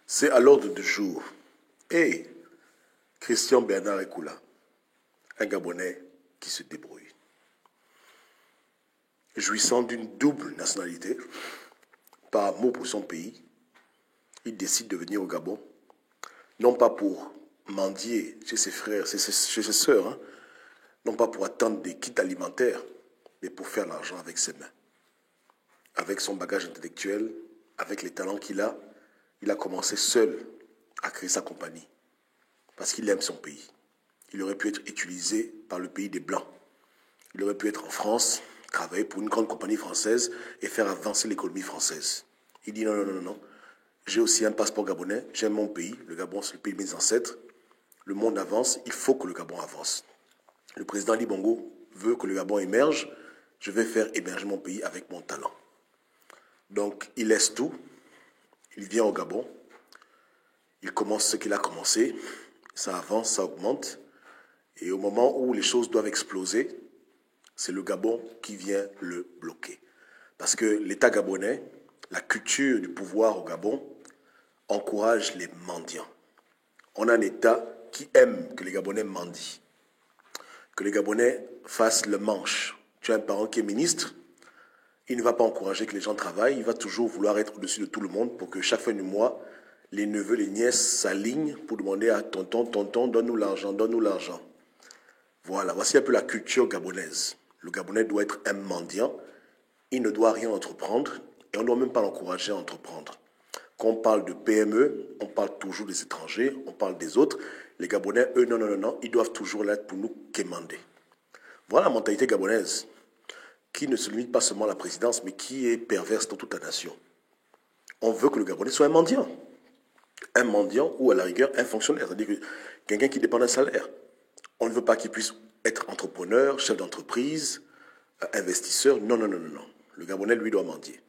C'est à l'ordre du jour. Et Christian Bernard Ekula, un Gabonais qui se débrouille. Jouissant d'une double nationalité, par amour pour son pays, il décide de venir au Gabon, non pas pour mendier chez ses frères, chez ses sœurs, non pas pour attendre des kits alimentaires, mais pour faire l'argent avec ses mains. Avec son bagage intellectuel, avec les talents qu'il a, il a commencé seul à créer sa compagnie. Parce qu'il aime son pays. Il aurait pu être utilisé par le pays des Blancs. Il aurait pu être en France, travailler pour une grande compagnie française et faire avancer l'économie française. Il dit non, non, non, non. J'ai aussi un passeport gabonais, j'aime mon pays. Le Gabon, c'est le pays de mes ancêtres. Le monde avance, il faut que le Gabon avance. Le président Ali Bongo veut que le Gabon émerge. Je vais faire émerger mon pays avec mon talent. Donc, il laisse tout. Il vient au Gabon. Il commence ce qu'il a commencé. Ça avance, ça augmente. Et au moment où les choses doivent exploser, c'est le Gabon qui vient le bloquer. Parce que l'État gabonais, la culture du pouvoir au Gabon, encourage les mendiants. On a un État qui aime que les Gabonais mendient. Que les Gabonais fassent le manche. Tu as un parent qui est ministre, il ne va pas encourager que les gens travaillent, il va toujours vouloir être au-dessus de tout le monde pour que chaque fin du mois, les neveux, les nièces s'alignent pour demander à tonton, tonton, donne-nous l'argent, donne-nous l'argent. Voilà, voici un peu la culture gabonaise. Le Gabonais doit être un mendiant, il ne doit rien entreprendre et on ne doit même pas l'encourager à entreprendre. Quand on parle de PME, on parle toujours des étrangers, on parle des autres. Les Gabonais, eux, non, non, non, non, ils doivent toujours l'être pour nous quémander. Voilà la mentalité gabonaise, qui ne se limite pas seulement à la présidence, mais qui est perverse dans toute la nation. On veut que le Gabonais soit un mendiant. Un mendiant ou à la rigueur un fonctionnaire, c'est-à-dire que quelqu'un qui dépend d'un salaire. On ne veut pas qu'il puisse être entrepreneur, chef d'entreprise, investisseur. Non, non, non, non, non. Le Gabonais, lui, doit mendier.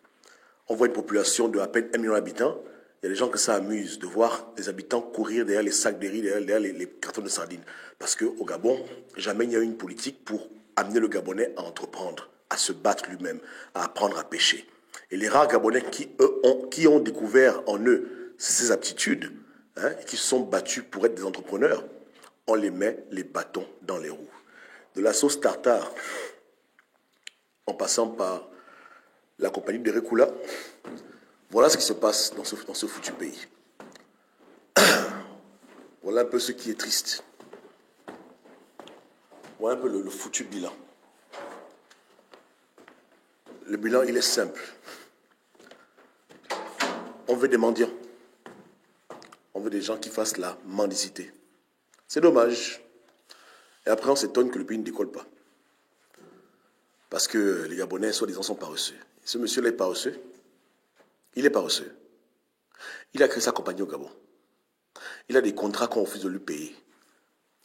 On voit une population de à peine 1 million d'habitants. Il y a des gens que ça amuse de voir les habitants courir derrière les sacs de riz, derrière les cartons de sardines. Parce qu'au Gabon, jamais il n'y a eu une politique pour amener le Gabonais à entreprendre, à se battre lui-même, à apprendre à pêcher. Et les rares Gabonais qui ont découvert en eux ces aptitudes, et qui se sont battus pour être des entrepreneurs, on les met les bâtons dans les roues. De la sauce tartare, en passant par la compagnie de Rekula, voilà ce qui se passe dans ce foutu pays. Voilà un peu ce qui est triste. Voilà un peu le foutu bilan. Le bilan, il est simple. On veut des mendiants. On veut des gens qui fassent la mendicité. C'est dommage. Et après, on s'étonne que le pays ne décolle pas. Parce que les Gabonais, soi-disant, sont paresseux. Ce monsieur-là est paresseux. Il est paresseux. Il a créé sa compagnie au Gabon. Il a des contrats qu'on refuse de lui payer.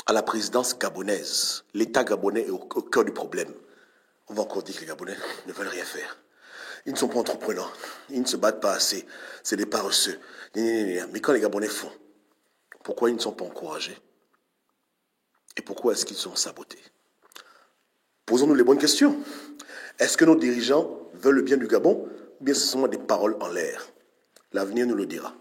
À la présidence gabonaise, l'État gabonais est au cœur du problème. On va encore dire que les Gabonais ne veulent rien faire. Ils ne sont pas entrepreneurs. Ils ne se battent pas assez. C'est des paresseux. Mais quand les Gabonais font, pourquoi ils ne sont pas encouragés? Et pourquoi est-ce qu'ils sont sabotés? Posons-nous les bonnes questions. Est-ce que nos dirigeants veulent le bien du Gabon ou bien ce sont des paroles en l'air? L'avenir nous le dira.